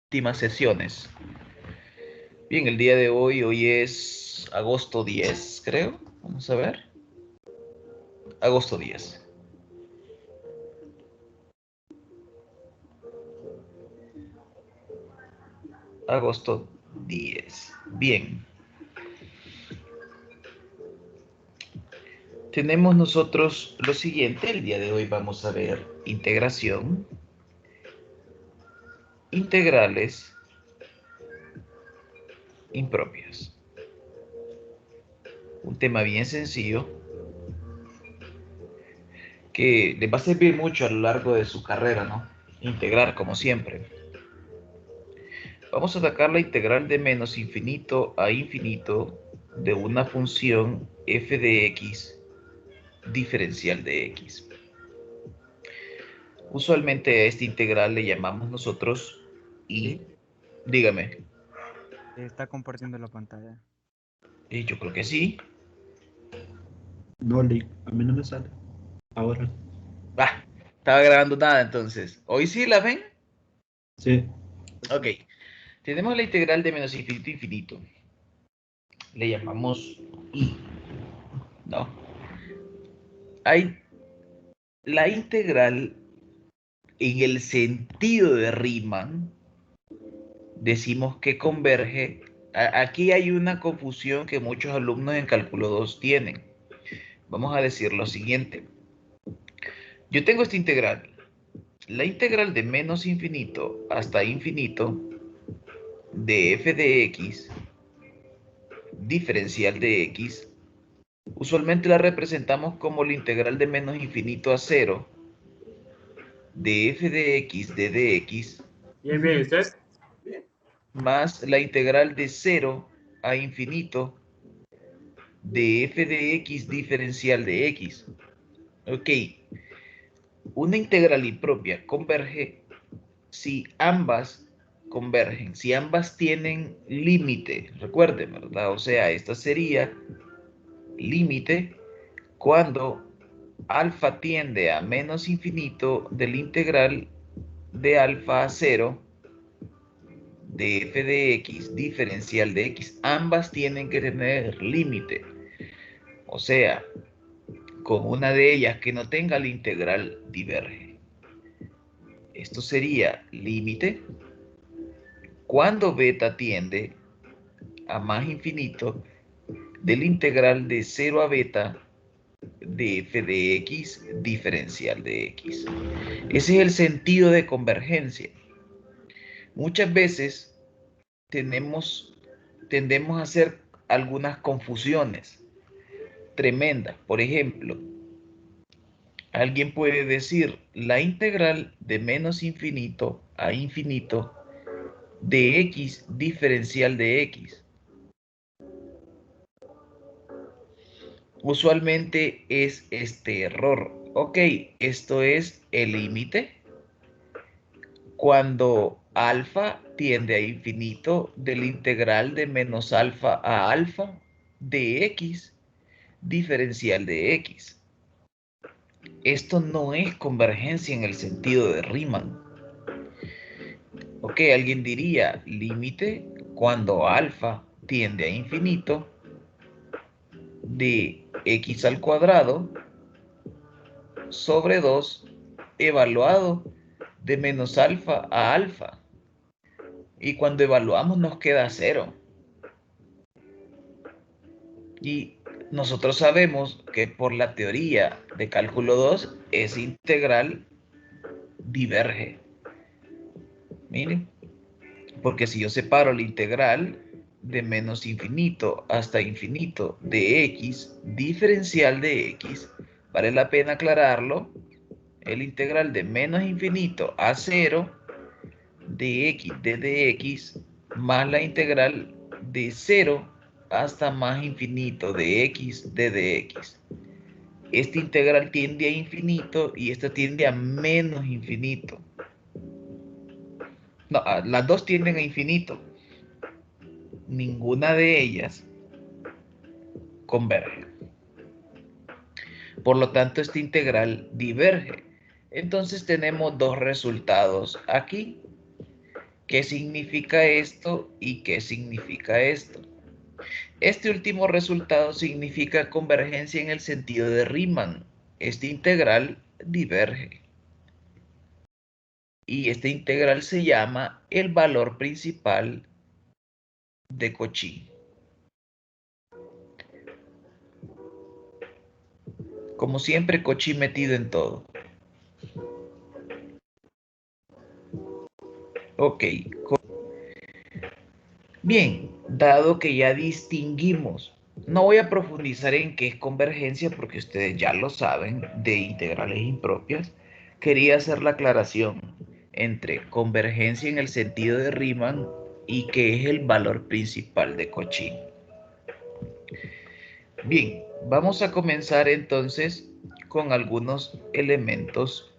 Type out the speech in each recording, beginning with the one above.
últimas sesiones. Bien, el día de hoy es agosto 10, creo. Vamos a ver. Agosto 10. Agosto 10. Bien. Tenemos nosotros lo siguiente. El día de hoy vamos a ver integración, integrales impropias. Un tema bien sencillo que les va a servir mucho a lo largo de su carrera, ¿no? Integrar, como siempre. Vamos a sacar la integral de menos infinito a infinito de una función f de x diferencial de x. Usualmente a esta integral le llamamos nosotros y, Sí, dígame, está compartiendo la pantalla. y yo creo que sí. No, Lick, a mí no me sale. Ahora. Ah, estaba grabando nada entonces. ¿Hoy sí la ven? Sí. Pues Ok, sí. tenemos la integral de menos infinito a infinito. Le llamamos y, ¿no? Hay la integral en el sentido de Riemann, decimos que converge. Aquí hay una confusión que muchos alumnos en cálculo 2 tienen. Vamos a decir lo siguiente. Yo tengo esta integral. La integral de menos infinito hasta infinito de f de x diferencial de x, usualmente la representamos como la integral de menos infinito a cero de f de x de dx Bien, bien, ¿ustedes? más la integral de 0 a infinito de f de x diferencial de x. Ok, una integral impropia converge si ambas convergen, si ambas tienen límite, recuerden, ¿verdad? O sea, esta sería límite cuando alfa tiende a menos infinito del integral de alfa a 0 de f de x diferencial de x. Ambas tienen que tener límite. O sea, con una de ellas que no tenga la integral diverge. Esto sería límite cuando beta tiende a más infinito del integral de 0 a beta de f de x diferencial de x. Ese es el sentido de convergencia. Muchas veces tendemos a hacer algunas confusiones tremendas. Por ejemplo, alguien puede decir la integral de menos infinito a infinito de x diferencial de x. Usualmente es este error. Ok, esto es el límite cuando alfa tiende a infinito del integral de menos alfa a alfa de x diferencial de x. Esto no es convergencia en el sentido de Riemann. Ok, alguien diría límite cuando alfa tiende a infinito de x al cuadrado sobre 2 evaluado de menos alfa a alfa. Y cuando evaluamos nos queda 0. Y nosotros sabemos que por la teoría de cálculo 2 esa integral diverge. Miren, porque si yo separo la integral de menos infinito hasta infinito de x diferencial de x, vale la pena aclararlo, el integral de menos infinito a 0 de x de dx más la integral de 0 hasta más infinito de x de dx. Esta integral tiende a infinito y esta tiende a menos infinito. No, las dos tienden a infinito. Ninguna de ellas converge. Por lo tanto, esta integral diverge. Entonces tenemos dos resultados aquí. ¿Qué significa esto y qué significa esto? Este último resultado significa convergencia en el sentido de Riemann. Este integral diverge. Y este integral se llama el valor principal de Cauchy. Como siempre, Cauchy metido en todo. Ok. Bien, dado que ya distinguimos, no voy a profundizar en qué es convergencia porque ustedes ya lo saben de integrales impropias. Quería hacer la aclaración entre convergencia en el sentido de Riemann y qué es el valor principal de Cauchy. Bien, vamos a comenzar entonces con algunos elementos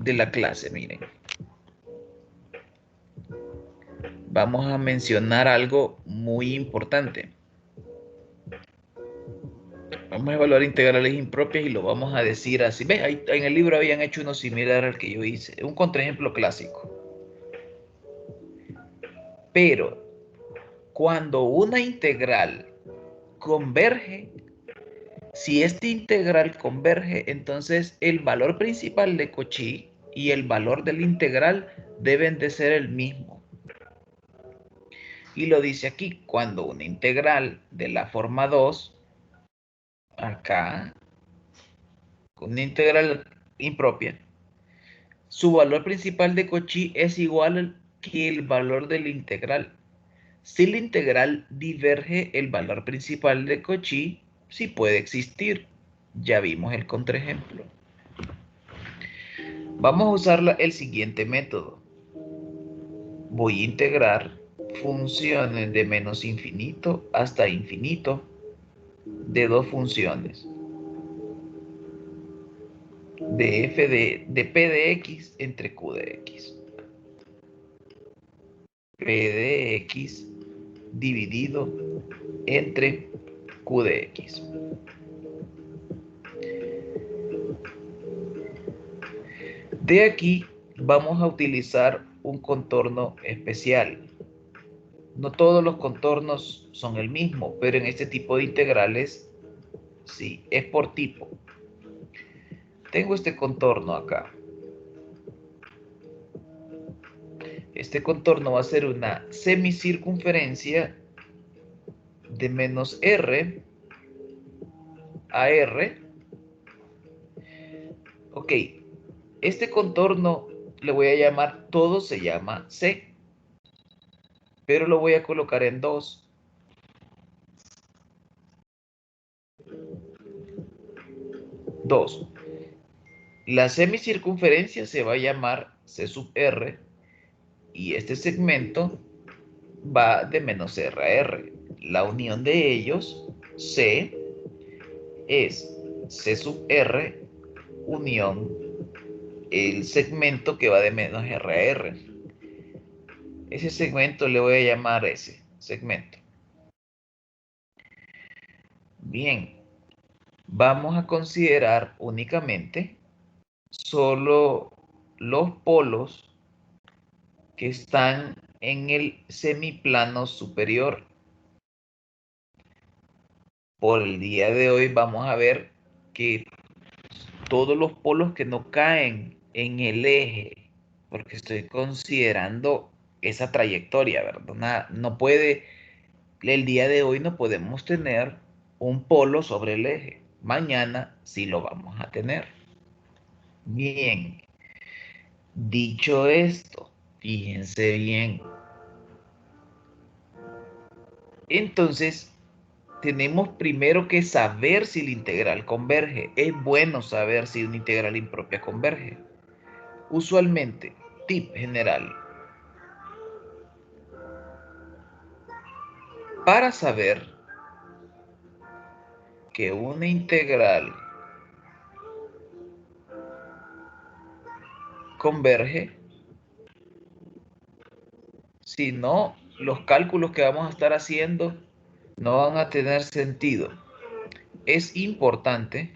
de la clase, miren. Vamos a mencionar algo muy importante. Vamos a evaluar integrales impropias y lo vamos a decir así. ¿Ves? Ahí, en el libro habían hecho uno similar al que yo hice. Un contraejemplo clásico. Pero cuando una integral converge, si este integral converge, entonces el valor principal de Cauchy y el valor del integral deben de ser el mismo. Y lo dice aquí, cuando una integral de la forma 2, acá, una integral impropia, su valor principal de Cauchy es igual que el valor del integral. Si la integral diverge, el valor principal de Cauchy sí puede existir. Ya vimos el contraejemplo. Vamos a usar el siguiente método. Voy a integrar funciones de menos infinito hasta infinito de dos funciones. De f de p de x entre q de x. P de x dividido entre q de x. De aquí vamos a utilizar un contorno especial. No todos los contornos son el mismo, pero en este tipo de integrales sí, es por tipo. Tengo este contorno acá. Este contorno va a ser una semicircunferencia de menos r a r. Ok, este contorno le voy a llamar, todo se llama C, pero lo voy a colocar en 2. La semicircunferencia se va a llamar C sub r y este segmento va de menos r a r. La unión de ellos, C, es C sub r unión el segmento que va de menos r a r. Ese segmento le voy a llamar S, segmento. Bien, vamos a considerar únicamente solo los polos que están en el semiplano superior. Por el día de hoy vamos a ver que todos los polos que no caen en el eje, porque estoy considerando esa trayectoria, ¿verdad? No puede, el día de hoy no podemos tener un polo sobre el eje. Mañana sí lo vamos a tener. Bien, dicho esto, fíjense bien. Entonces, tenemos primero que saber si la integral converge. Es bueno saber si una integral impropia converge. Usualmente, tip general. Para saber que una integral converge, si no, los cálculos que vamos a estar haciendo no van a tener sentido. Es importante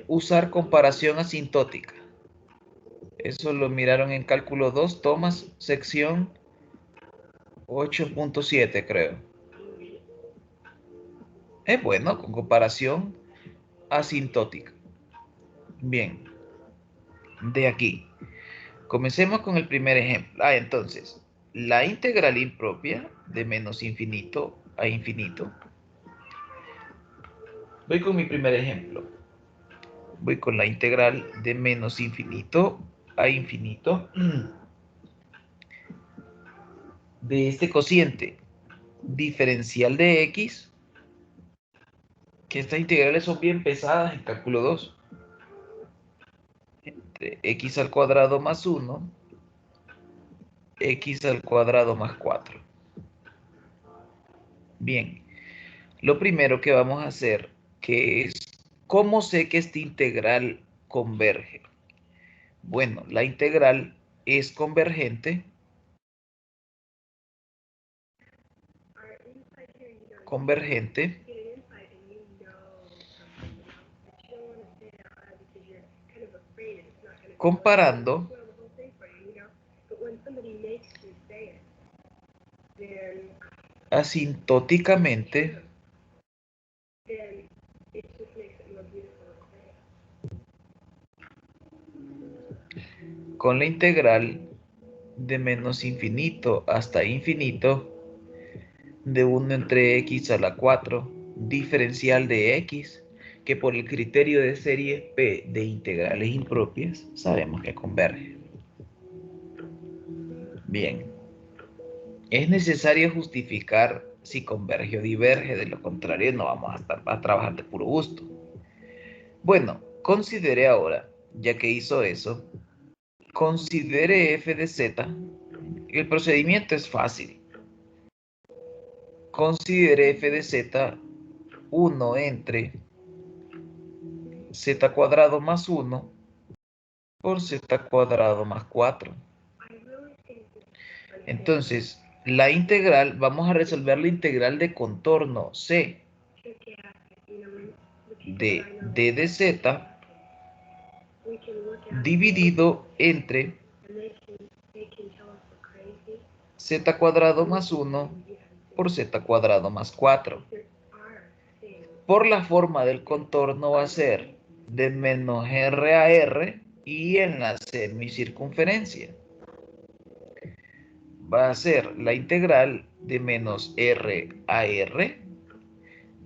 usar comparación asintótica. Eso lo miraron en cálculo 2, Tomás, sección 8.7, creo. Es bueno, con comparación asintótica. Bien, de aquí. Comencemos con el primer ejemplo. Entonces, la integral impropia de menos infinito a infinito. Voy con mi primer ejemplo. Voy con la integral de menos infinito a infinito de este cociente diferencial de x, que estas integrales son bien pesadas en cálculo 2, entre x al cuadrado más 1, x al cuadrado más 4. Bien, lo primero que vamos a hacer, que es, ¿cómo sé que esta integral converge? Bueno, la integral es convergente comparando asintóticamente con la integral de menos infinito hasta infinito de 1 entre x a la 4 diferencial de x, que por el criterio de serie P de integrales impropias sabemos que converge. Bien, es necesario justificar si converge o diverge, de lo contrario no vamos a trabajar de puro gusto. Bueno, considere ahora, ya que hizo eso, considere f de z. El procedimiento es fácil. Considere f de z 1 entre z cuadrado más 1 por z cuadrado más 4. Entonces, la integral, vamos a resolver la integral de contorno C de d de z dividido entre z cuadrado más 1 por z cuadrado más 4. Por la forma del contorno va a ser de menos r a r y en la semicircunferencia va a ser la integral de menos r a r.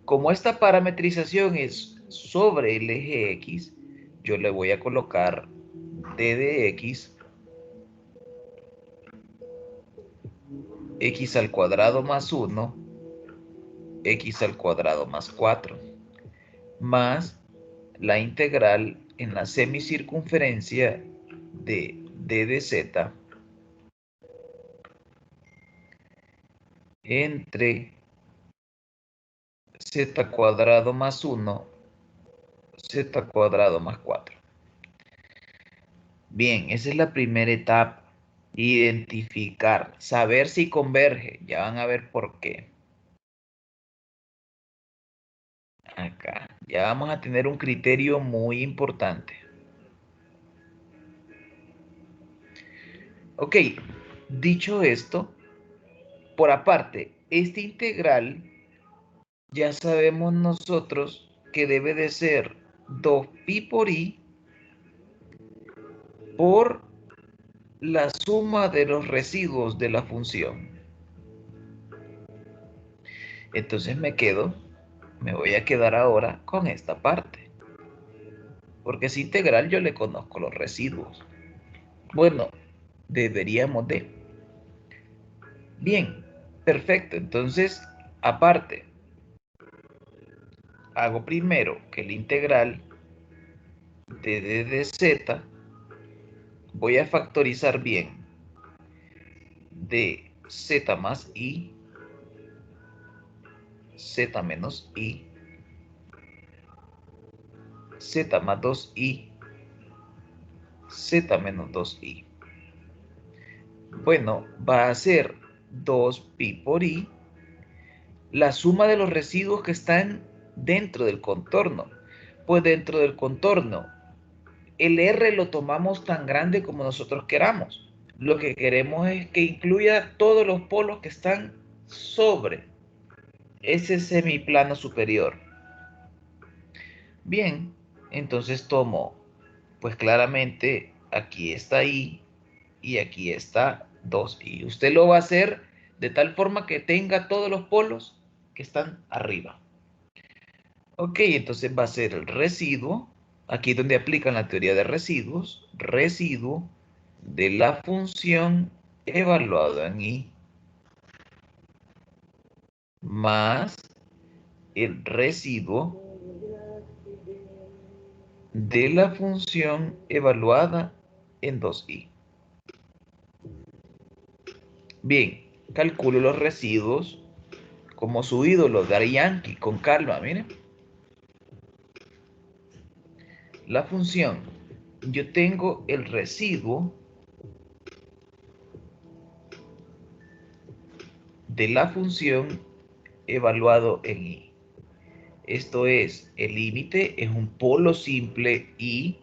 Como esta parametrización es sobre el eje x, yo le voy a colocar d de x al cuadrado más 1, x al cuadrado más 4, más la integral en la semicircunferencia de d de z entre z cuadrado más 1, z cuadrado más 4. Bien, esa es la primera etapa. Identificar, saber si converge. Ya van a ver por qué. Acá, ya vamos a tener un criterio muy importante. Ok, dicho esto, por aparte, esta integral ya sabemos nosotros que debe de ser 2pi por i por la suma de los residuos de la función. Entonces me voy a quedar ahora con esta parte. Porque esa integral yo le conozco los residuos. Bueno, deberíamos de. Bien, perfecto. Entonces, aparte, hago primero que la integral de d de z, voy a factorizar bien, de z más i, z menos i, z más 2i, z menos 2i. Bueno, va a ser 2pi por i, la suma de los residuos que están dentro del contorno. Pues dentro del contorno, el R lo tomamos tan grande como nosotros queramos. Lo que queremos es que incluya todos los polos que están sobre ese semiplano superior. Bien, entonces tomo, pues claramente aquí está I y aquí está 2I. Usted lo va a hacer de tal forma que tenga todos los polos que están arriba. Ok, entonces va a ser el residuo, aquí es donde aplican la teoría de residuos, residuo de la función evaluada en I más el residuo de la función evaluada en 2i. Bien, calculo los residuos como su ídolo, Daddy Yankee, con calma, miren. La función, yo tengo el residuo de la función evaluado en i. Esto es, el límite es un polo simple y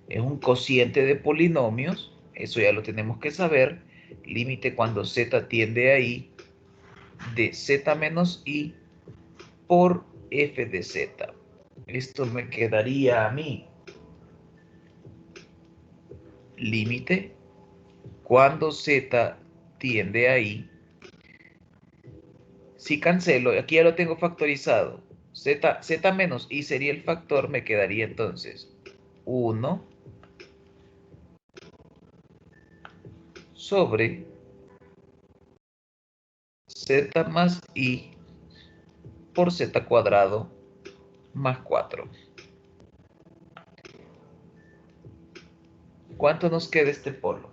es un cociente de polinomios. Eso ya lo tenemos que saber. Límite cuando z tiende a i de z menos i por f de z. Esto me quedaría a mí. Límite cuando z tiende a i. Si cancelo, aquí ya lo tengo factorizado. Z menos i sería el factor, me quedaría entonces 1 sobre z más i por z cuadrado más 4. ¿Cuánto nos queda este polo?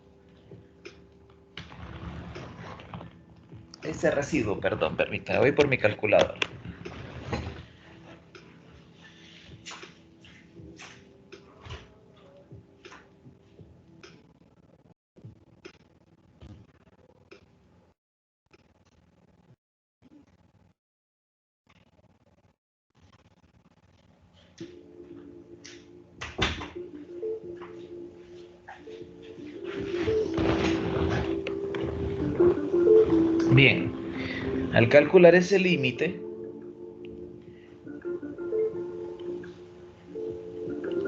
Ese residuo, perdón, permítame, voy por mi calculadora. Bien, al calcular ese límite,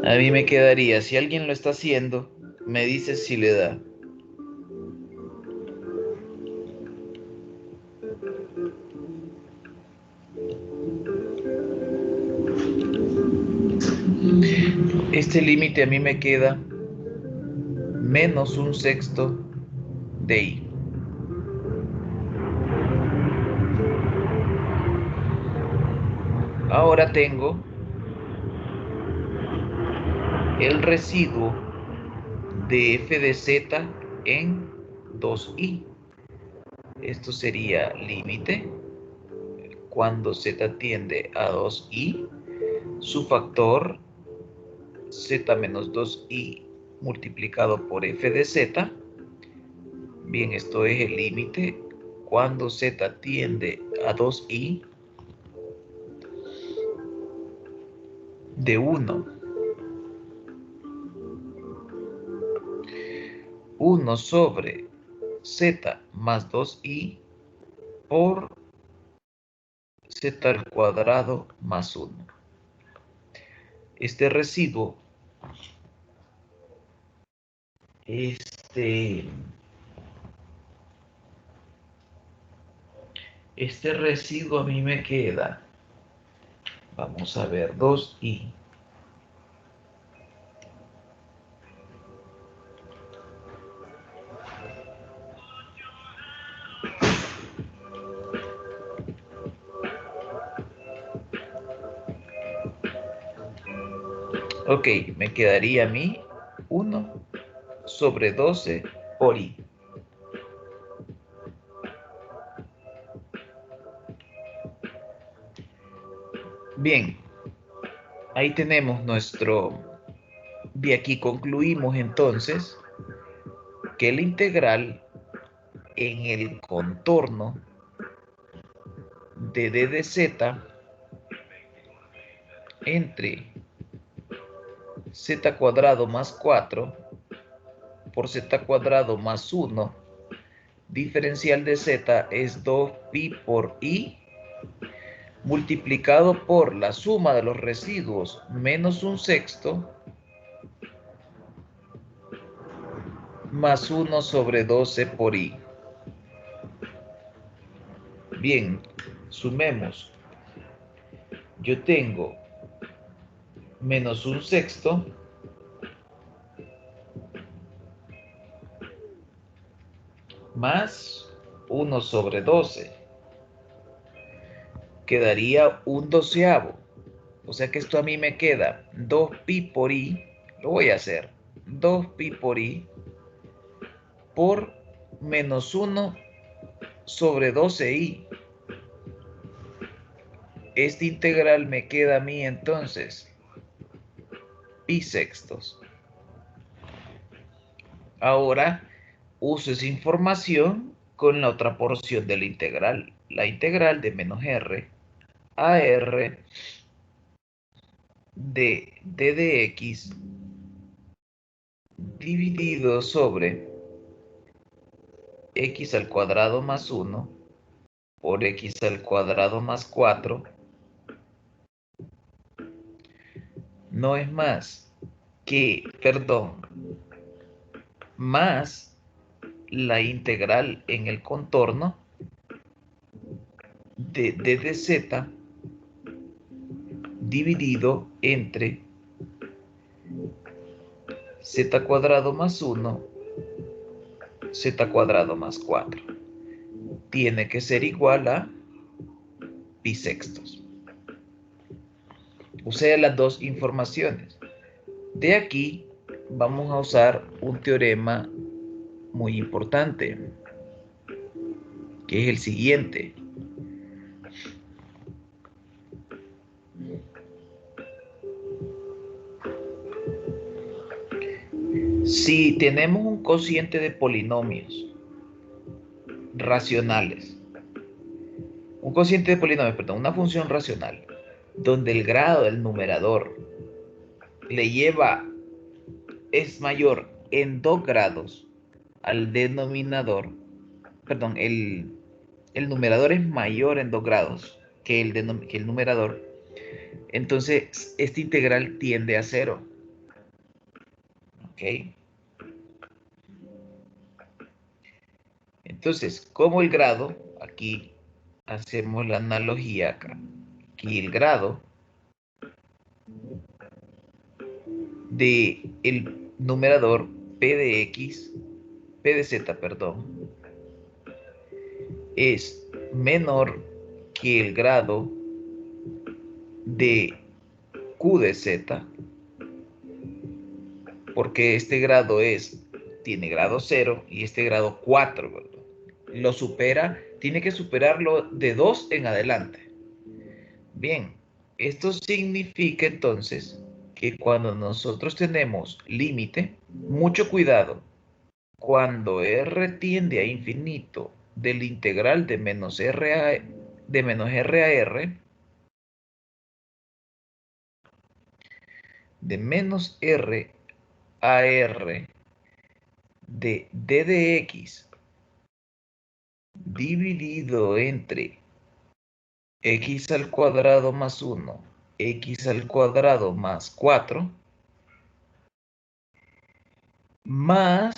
a mí me quedaría, si alguien lo está haciendo, me dice si le da. Este límite a mí me queda menos un sexto de i. Ahora tengo el residuo de f de z en 2i. Esto sería límite cuando z tiende a 2i, su factor z menos 2i multiplicado por f de z. Bien, esto es el límite cuando z tiende a 2i de 1 sobre z más 2i por z al cuadrado más 1. Este residuo, este residuo a mí me queda, vamos a ver, 2i. Ok, me quedaría a mí 1 sobre 12 por i. Bien, ahí tenemos nuestro... De aquí concluimos entonces que el integral en el contorno de d de z entre z cuadrado más 4 por z cuadrado más 1, diferencial de z es 2pi por i, multiplicado por la suma de los residuos menos 1/6 más 1 sobre 12 por i. Bien, sumemos. Yo tengo menos 1/6 más 1 sobre 12. Quedaría 1/12. O sea que esto a mí me queda 2pi por i. Lo voy a hacer. 2pi por i por menos 1 sobre 12i. Este integral me queda a mí entonces pi sextos. Ahora uso esa información con la otra porción de la integral. La integral de menos r a r de d de x dividido sobre x al cuadrado más 1 por x al cuadrado más 4 no es más que, más la integral en el contorno de d de z dividido entre z cuadrado más 1, z cuadrado más 4. Tiene que ser igual a pi sextos. Usé las dos informaciones. De aquí vamos a usar un teorema muy importante, que es el siguiente. Si tenemos un cociente de polinomios racionales, una función racional, donde el grado del numerador es mayor en 2 grados al denominador, el numerador es mayor en 2 grados que el numerador, entonces esta integral tiende a 0. ¿Ok? Entonces, como el grado, aquí hacemos la analogía acá. Aquí el grado de el numerador p de z, es menor que el grado de q de z, porque este grado tiene grado 0 y este grado 4, ¿verdad? Lo supera, tiene que superarlo de 2 en adelante. Bien, esto significa entonces que cuando nosotros tenemos límite, mucho cuidado, cuando r tiende a infinito del integral de menos r a r, de menos r a r de d de x dividido entre x al cuadrado más 1, x al cuadrado más 4, más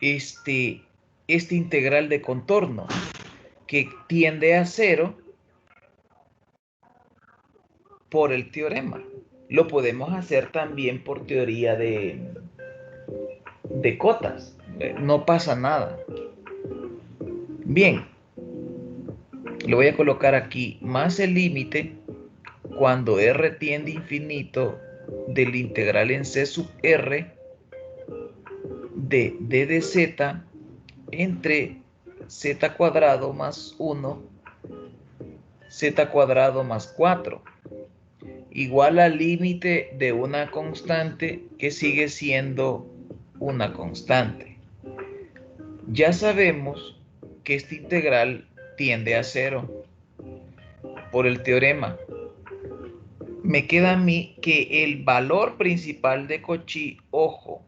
este integral de contorno, que tiende a 0 por el teorema. Lo podemos hacer también por teoría de cotas. No pasa nada. Bien, lo voy a colocar aquí, más el límite cuando r tiende a infinito del integral en c sub r de d de z entre z cuadrado más 1, z cuadrado más 4, igual al límite de una constante que sigue siendo una constante. Ya sabemos que esta integral tiende a 0 por el teorema. me queda a mí que el valor principal de Cauchy, ojo,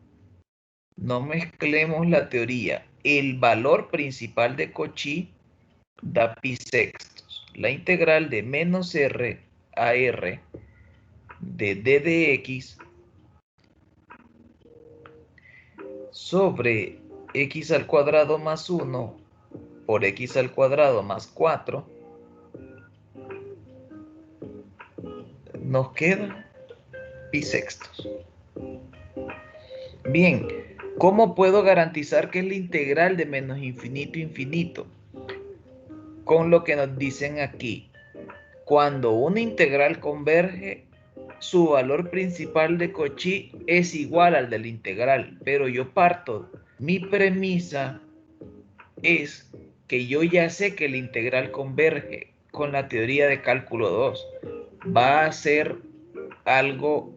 no mezclemos la teoría, el valor principal de Cauchy da pi sextos. La integral de menos r a r de d de x sobre x al cuadrado más 1 por x al cuadrado más 4 nos queda pi sextos. Bien, ¿cómo puedo garantizar que es la integral de menos infinito a infinito? Con lo que nos dicen aquí. Cuando una integral converge, su valor principal de Cauchy es igual al de la integral, pero yo parto. Mi premisa es que yo ya sé que la integral converge con la teoría de cálculo 2. Va a ser algo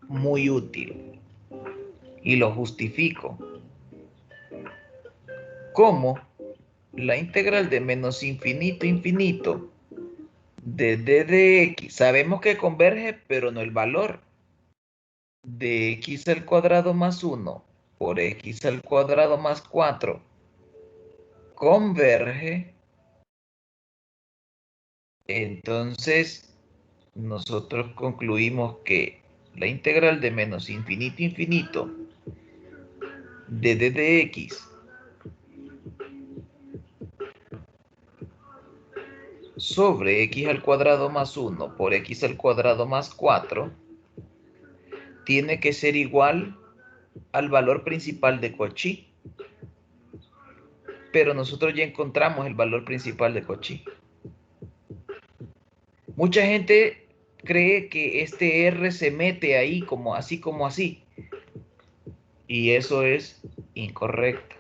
muy útil y lo justifico. ¿Cómo? La integral de menos infinito a infinito de d de x, sabemos que converge, pero no el valor, de x al cuadrado más 1 por x al cuadrado más 4 converge. Entonces nosotros concluimos que la integral de menos infinito a infinito de d de x sobre x al cuadrado más 1 por x al cuadrado más 4 tiene que ser igual al valor principal de Cauchy. Pero nosotros ya encontramos el valor principal de Cauchy. Mucha gente cree que este R se mete ahí como así, como así. Y eso es incorrecto.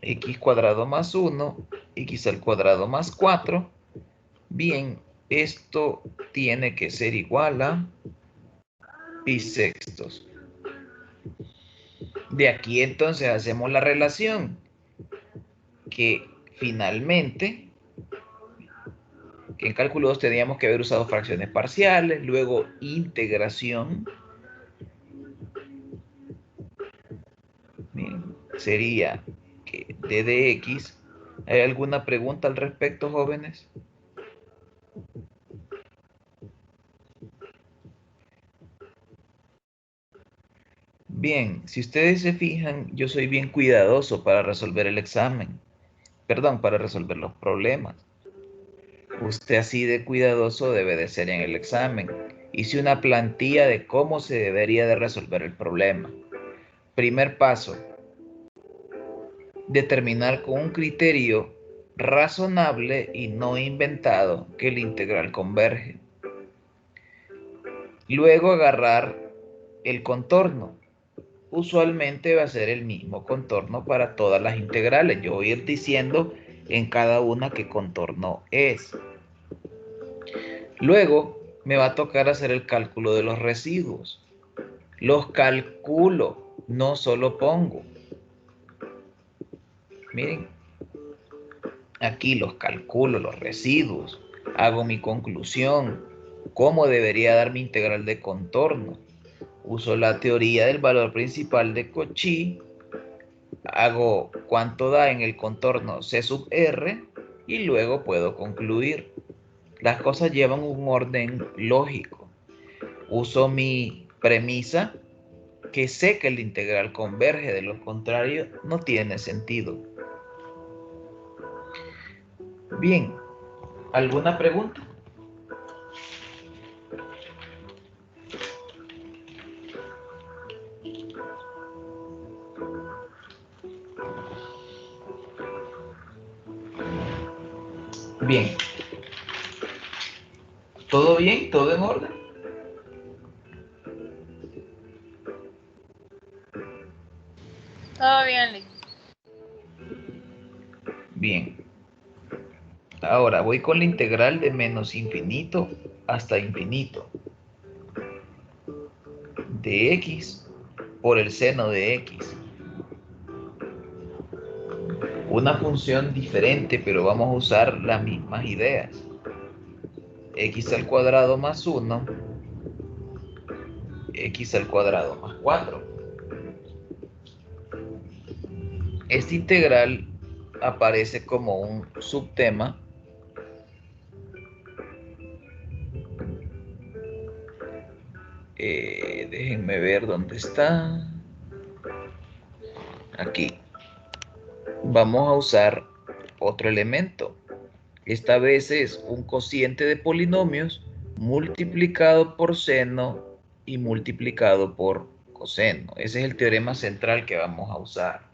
X cuadrado más 1, x al cuadrado más 4. Bien, esto tiene que ser igual a pi sextos. De aquí entonces hacemos la relación que finalmente, que en cálculo 2 teníamos que haber usado fracciones parciales, luego integración. Bien, sería que d de x. ¿Hay alguna pregunta al respecto, jóvenes? Bien, si ustedes se fijan, yo soy bien cuidadoso para resolver el examen. Perdón, para resolver los problemas. Usted así de cuidadoso debe de ser en el examen. Hice una plantilla de cómo se debería de resolver el problema. Primer paso, determinar con un criterio razonable y no inventado que el integral converge. Luego agarrar el contorno. Usualmente va a ser el mismo contorno para todas las integrales. Yo voy a ir diciendo en cada una qué contorno es. Luego me va a tocar hacer el cálculo de los residuos. Los calculo, no solo pongo. Miren, aquí los calculo, los residuos. Hago mi conclusión. ¿Cómo debería dar mi integral de contorno? Uso la teoría del valor principal de Cauchy. Hago cuánto da en el contorno C sub R y luego puedo concluir. Las cosas llevan un orden lógico. Uso mi premisa, que sé que el integral converge, de lo contrario no tiene sentido. Bien, ¿alguna pregunta? Bien. ¿Todo bien? ¿Todo en orden? Todo bien, Liz. Bien. Ahora voy con la integral de menos infinito hasta infinito de x por el seno de x. una función diferente, pero vamos a usar las mismas ideas. X al cuadrado más 1, X al cuadrado más 4. Este integral aparece como un subtema déjenme ver dónde está. Aquí. Vamos a usar otro elemento. Esta vez es un cociente de polinomios multiplicado por seno y multiplicado por coseno. Ese es el teorema central que vamos a usar.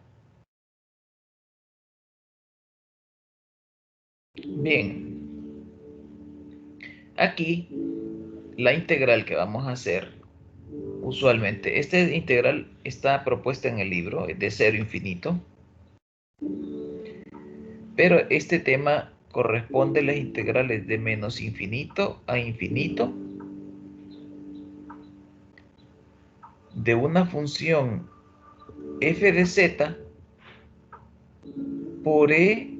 Bien. Aquí, la integral que vamos a hacer, usualmente, esta integral está propuesta en el libro, es de 0 a infinito. Pero este tema corresponde a las integrales de menos infinito a infinito de una función f de z por e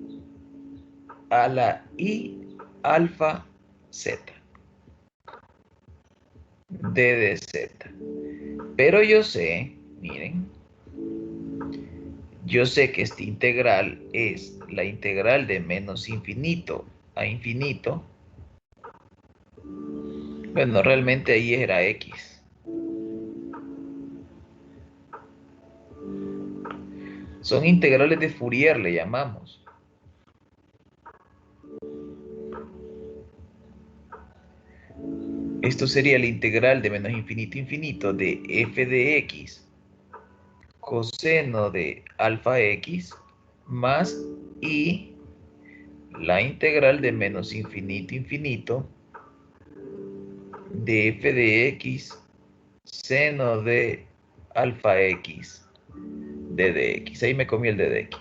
a la i alfa z d de z. Pero yo sé, miren, yo sé que esta integral es la integral de menos infinito a infinito. Bueno, realmente ahí era x. Son integrales de Fourier, le llamamos. Esto sería la integral de menos infinito a infinito de f de x coseno de alfa x más y la integral de menos infinito a infinito de f de x seno de alfa x d de x. Ahí me comí el d de x.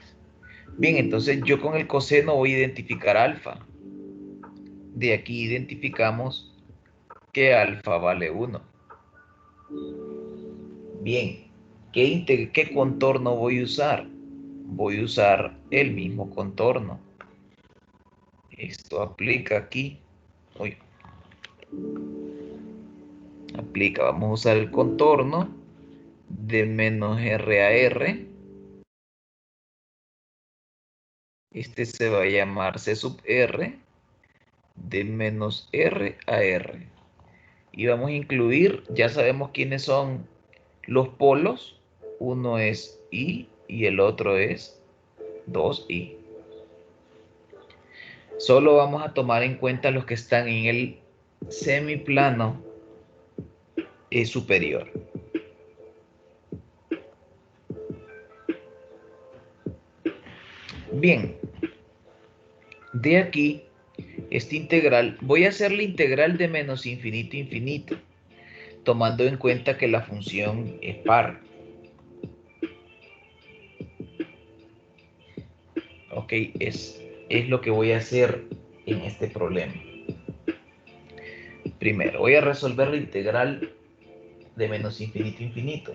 Bien, entonces yo con el coseno voy a identificar alfa. De aquí identificamos que alfa vale 1. Bien, ¿qué contorno voy a usar? Voy a usar el mismo contorno. Esto aplica aquí. Uy. Aplica, vamos a usar el contorno de menos r a r. Este se va a llamar c sub r de menos r a r. Y vamos a incluir, ya sabemos quiénes son los polos. Uno es i y el otro es 2i. Solo vamos a tomar en cuenta los que están en el semiplano superior. Bien, de aquí, esta integral, voy a hacer la integral de menos infinito a infinito, tomando en cuenta que la función es par. Ok, es lo que voy a hacer en este problema. Primero, voy a resolver la integral de menos infinito a infinito.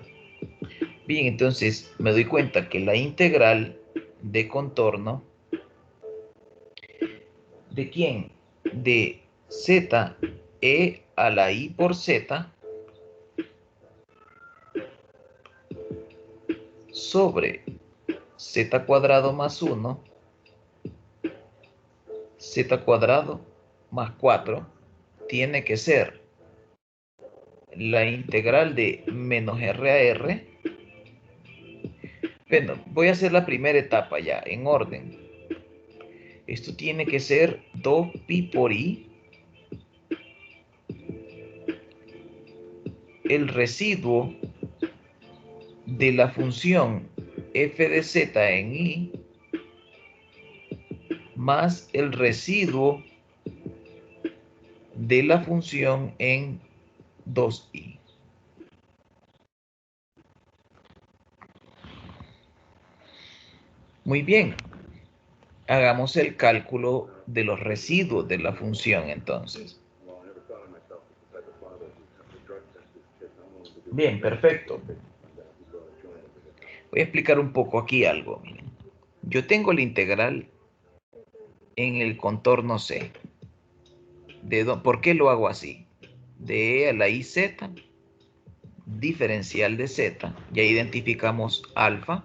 Bien, entonces me doy cuenta que la integral de contorno, ¿de quién? De z e a la i por z sobre z cuadrado más 1, z cuadrado más 4, tiene que ser la integral de menos r a r. Bueno, voy a hacer la primera etapa ya, en orden. Esto tiene que ser 2pi por i, el residuo de la función f de z en i, más el residuo de la función en 2i. Muy bien. Hagamos el cálculo de los residuos de la función entonces. Bien, perfecto. Voy a explicar un poco aquí algo. Miren. yo tengo la integral en el contorno C. ¿Por qué lo hago así? De E a la IZ, diferencial de Z, ya identificamos alfa.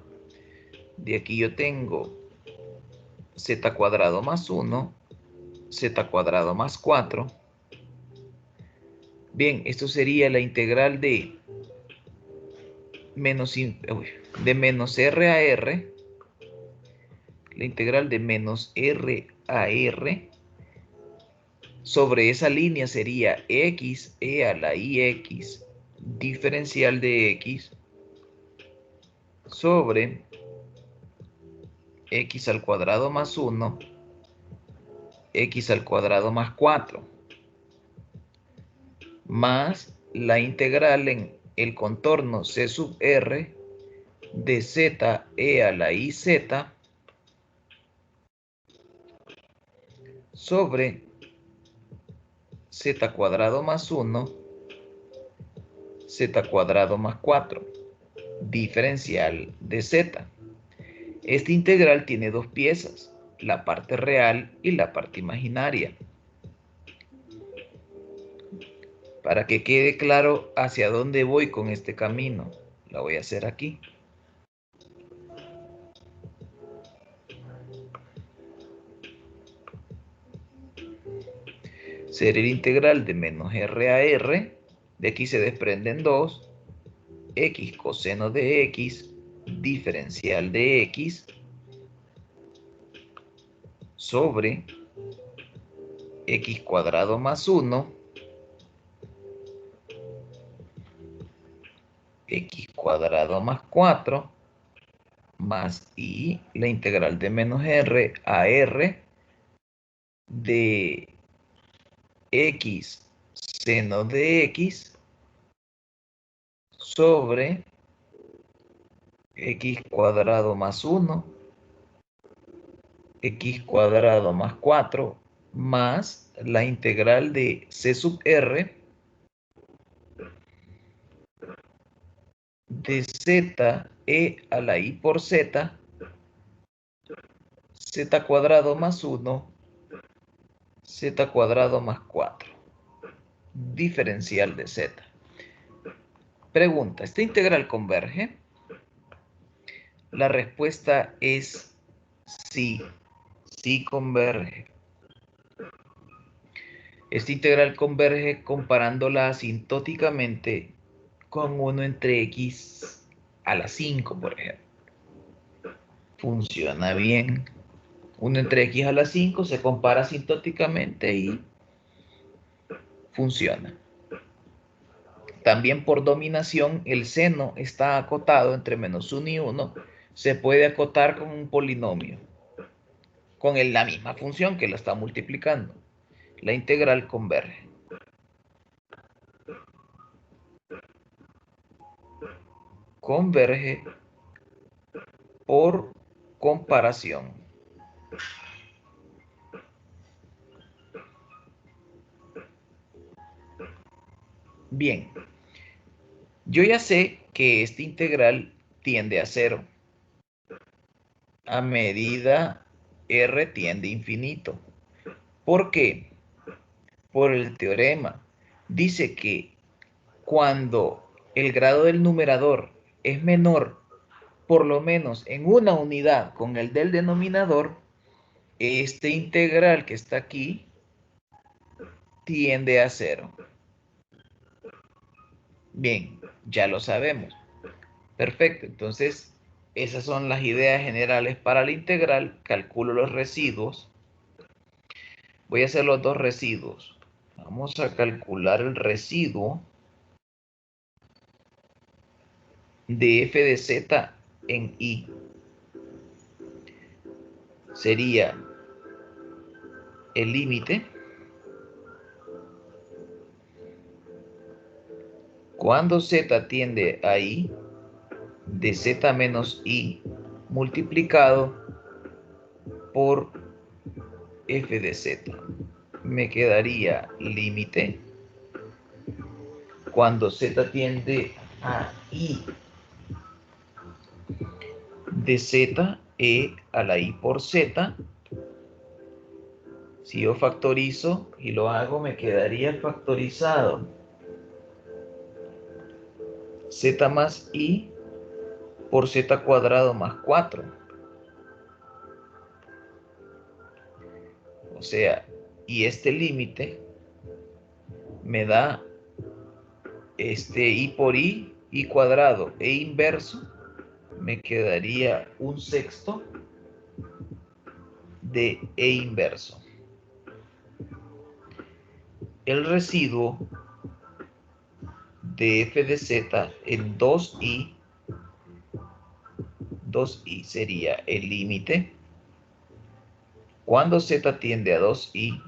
De aquí yo tengo z cuadrado más 1, z cuadrado más 4. Bien, esto sería la integral de menos R a R, la integral de menos R a R, sobre esa línea sería x e a la ix, diferencial de x, sobre x al cuadrado más 1, x al cuadrado más 4, más la integral en el contorno C sub R de z e a la iz sobre z cuadrado más 1, z cuadrado más 4, diferencial de z. Esta integral tiene dos piezas, la parte real y la parte imaginaria. Para que quede claro hacia dónde voy con este camino, la voy a hacer aquí. Será el integral de menos R a R, de aquí se desprenden 2, x coseno de x, diferencial de x, sobre x cuadrado más 1, x cuadrado más 4, más y la integral de menos R a R de x seno de x sobre x cuadrado más 1, x cuadrado más 4, más la integral de c sub r de z e a la i por z, z cuadrado más 1, z cuadrado más 4, diferencial de z. Pregunta, ¿esta integral converge? La respuesta es sí, sí converge. Esta integral converge comparándola asintóticamente con 1 entre x a la 5, por ejemplo. Funciona bien. 1 entre x a la 5 se compara asintóticamente y funciona. También por dominación, el seno está acotado entre menos 1 y 1. Se puede acotar con un polinomio, con la misma función que la está multiplicando. La integral converge. Converge por comparación. Bien, yo ya sé que esta integral tiende a 0 a medida r tiende a infinito. ¿Por qué? Por el teorema. Dice que cuando el grado del numerador es menor, por lo menos en una unidad con el del denominador, este integral que está aquí tiende a 0. Bien, ya lo sabemos. Perfecto, entonces esas son las ideas generales para la integral. Calculo los residuos. Voy a hacer los dos residuos. Vamos a calcular el residuo de f de z en i. Sería el límite cuando z tiende a i de z menos i multiplicado por f de z. Me quedaría límite cuando z tiende a i de z e a la i por z. Si yo factorizo y lo hago, me quedaría factorizado z más i por z cuadrado más 4. O sea, y este límite me da i por i cuadrado e inverso, me quedaría 1/6 de e inverso. El residuo de f de z en 2i sería el límite cuando z tiende a 2i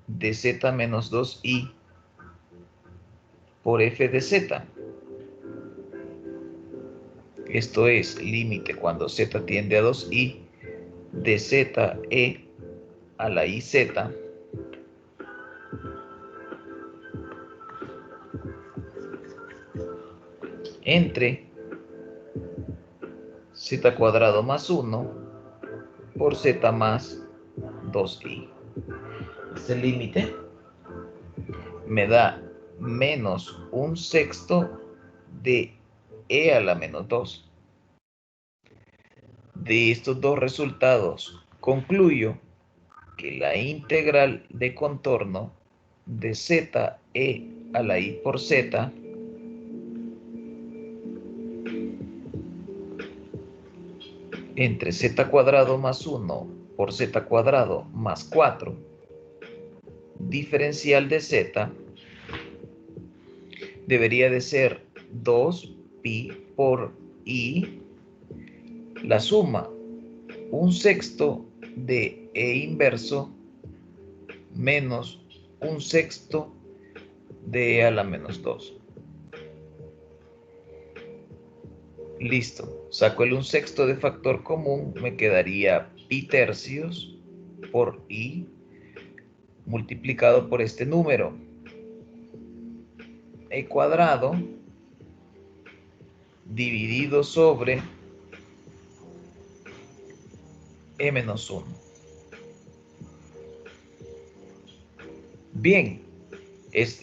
de z menos 2i por f de z. Esto es límite cuando z tiende a 2i de z e a la iz entre z cuadrado más 1 por z más 2i. Este límite me da menos 1/6 de e a la menos 2. De estos dos resultados concluyo que la integral de contorno de z e a la i por z entre z cuadrado más 1 por z cuadrado más 4 diferencial de z debería de ser 2pi por i, la suma 1/6 de e inverso menos 1/6 de e a la menos 2. Listo, saco el 1/6 de factor común, me quedaría pi tercios por i multiplicado por este número, e cuadrado dividido sobre e menos 1. Bien,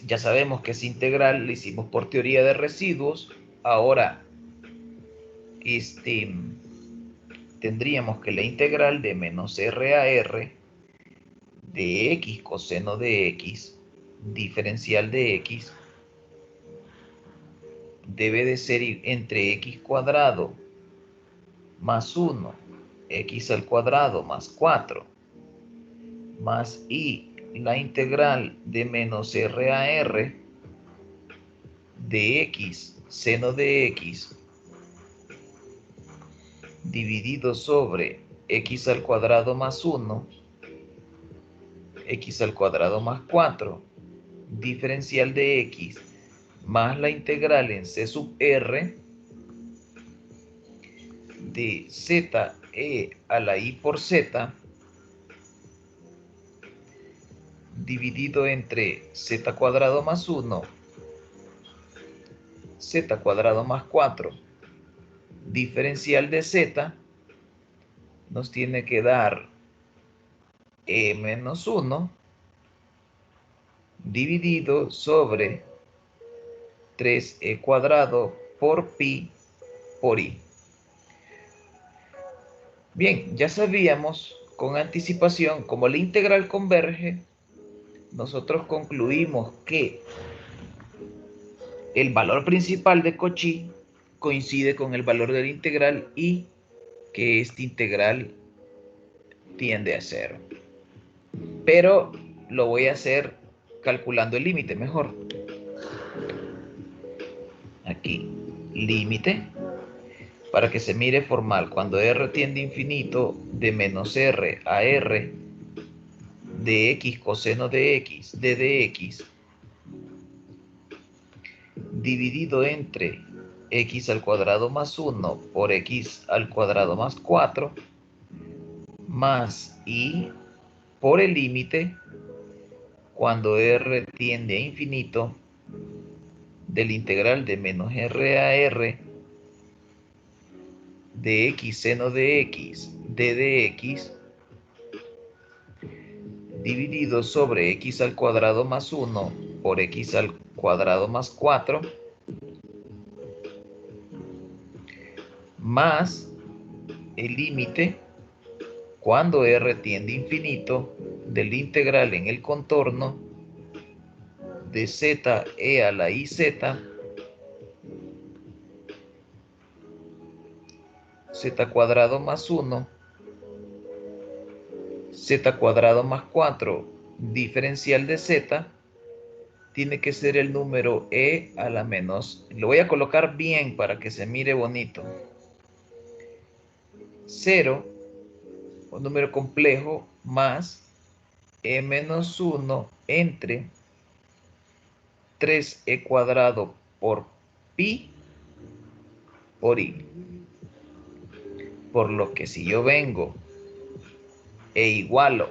ya sabemos que es integral, lo hicimos por teoría de residuos. Ahora, tendríamos que la integral de menos r a r de x coseno de x diferencial de x debe de ser entre x cuadrado más 1, x al cuadrado más 4, más i la integral de menos r a r de x seno de x dividido sobre x al cuadrado más 1, x al cuadrado más 4, diferencial de x, más la integral en c sub r de z e a la i por z dividido entre z cuadrado más 1, z cuadrado más 4, diferencial de z, nos tiene que dar e menos 1 dividido sobre 3e cuadrado por pi por i. Bien, ya sabíamos con anticipación, como la integral converge, nosotros concluimos que el valor principal de Cauchy coincide con el valor de la integral y que esta integral tiende a 0. Pero lo voy a hacer calculando el límite mejor. Aquí, límite, para que se mire formal, cuando r tiende a infinito, de menos r a r de x coseno de x de dx dividido entre x al cuadrado más 1 por x al cuadrado más 4 más i por el límite cuando r tiende a infinito del integral de menos r a r de x seno de x d de x dividido sobre x al cuadrado más 1 por x al cuadrado más 4 más el límite cuando r tiende a infinito del integral en el contorno de z e a la iz z cuadrado más 1 z cuadrado más 4 diferencial de z tiene que ser el número e a la menos, lo voy a colocar bien para que se mire bonito, 0, un número complejo, más e menos 1 entre 3e cuadrado por pi por i. Por lo que si yo vengo e igualo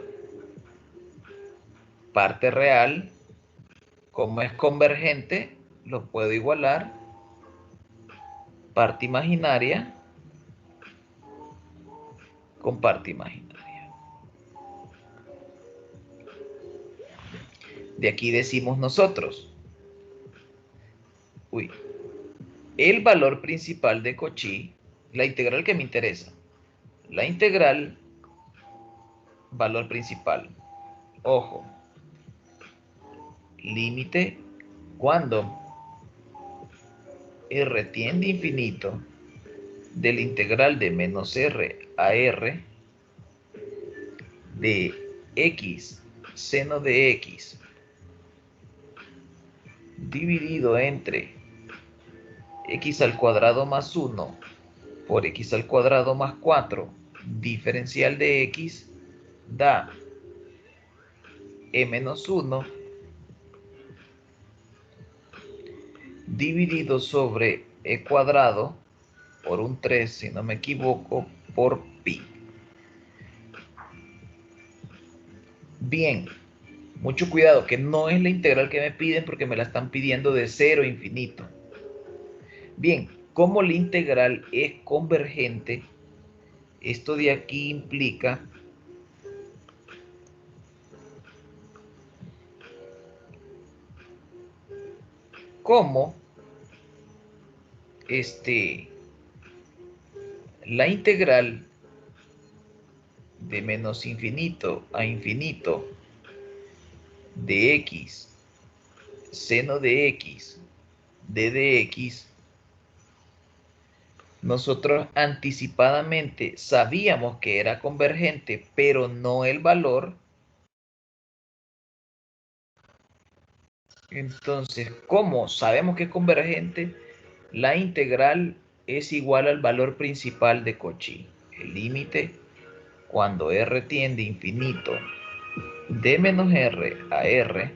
parte real, como es convergente, lo puedo igualar parte imaginaria con parte imaginaria. De aquí decimos nosotros, el valor principal de Cauchy, la integral que me interesa, la integral valor principal, ojo, límite cuando r tiende a infinito del integral de menos r a r de x seno de x dividido entre x al cuadrado más 1 por x al cuadrado más 4 diferencial de x da e menos 1 dividido sobre e cuadrado por un 3, si no me equivoco, por pi. Bien, mucho cuidado, que no es la integral que me piden porque me la están pidiendo de 0 a infinito. Bien, como la integral es convergente, esto de aquí implica cómo la integral de menos infinito a infinito de x seno de x d de x, nosotros anticipadamente sabíamos que era convergente, pero no el valor. Entonces, ¿cómo sabemos que es convergente? La integral es igual al valor principal de Cauchy. El límite cuando r tiende a infinito de menos r a r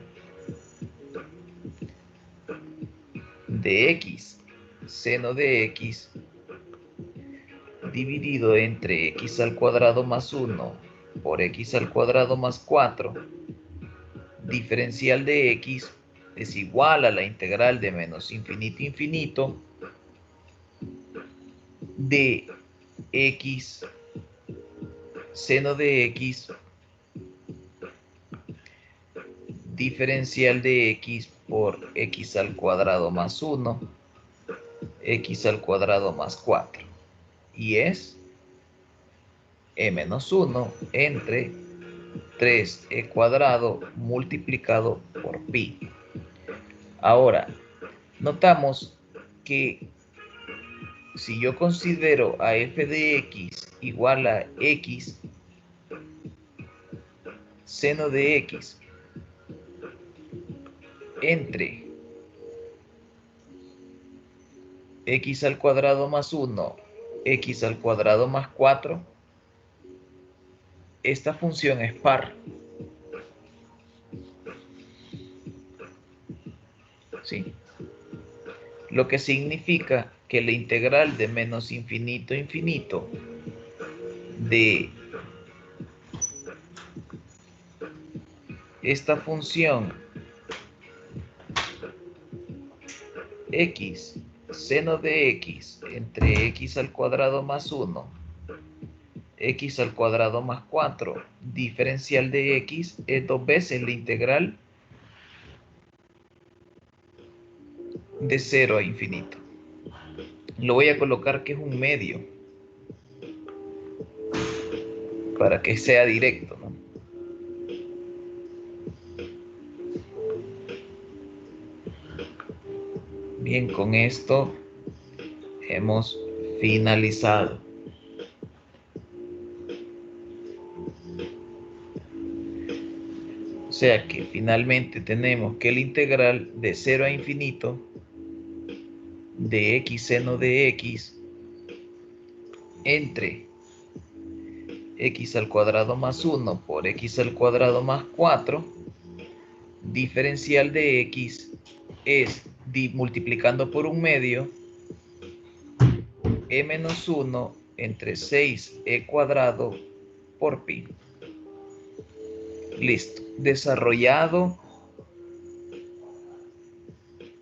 de x seno de x dividido entre x al cuadrado más 1 por x al cuadrado más 4 diferencial de x es igual a la integral de menos infinito a infinito de x seno de x diferencial de x por x al cuadrado más 1 x al cuadrado más 4 y es e menos 1 entre 3e cuadrado multiplicado por pi. Ahora, notamos que si yo considero a f de x igual a x seno de x entre x al cuadrado más 1, x al cuadrado más 4, esta función es par. ¿Sí? Lo que significa que la integral de menos infinito a infinito de esta función x seno de x entre x al cuadrado más 1 x al cuadrado más 4 diferencial de x es 2 veces la integral de 0 a infinito. Lo voy a colocar que es un medio para que sea directo, ¿no? Bien, con esto hemos finalizado. O sea que finalmente tenemos que la integral de 0 a infinito de x seno de x entre x al cuadrado más 1 por x al cuadrado más 4 diferencial de x es multiplicando por un medio e menos 1 entre 6e cuadrado por pi. Listo. Desarrollado,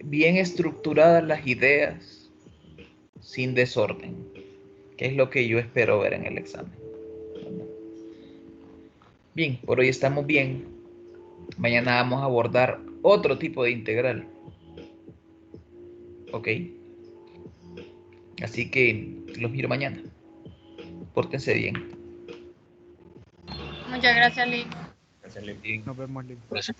bien estructuradas las ideas, sin desorden, que es lo que yo espero ver en el examen. Bien, por hoy estamos bien. Mañana vamos a abordar otro tipo de integral. ¿Ok? Así que los miro mañana. Pórtense bien. Muchas gracias, Lee. Nos vemos, Lee. Gracias,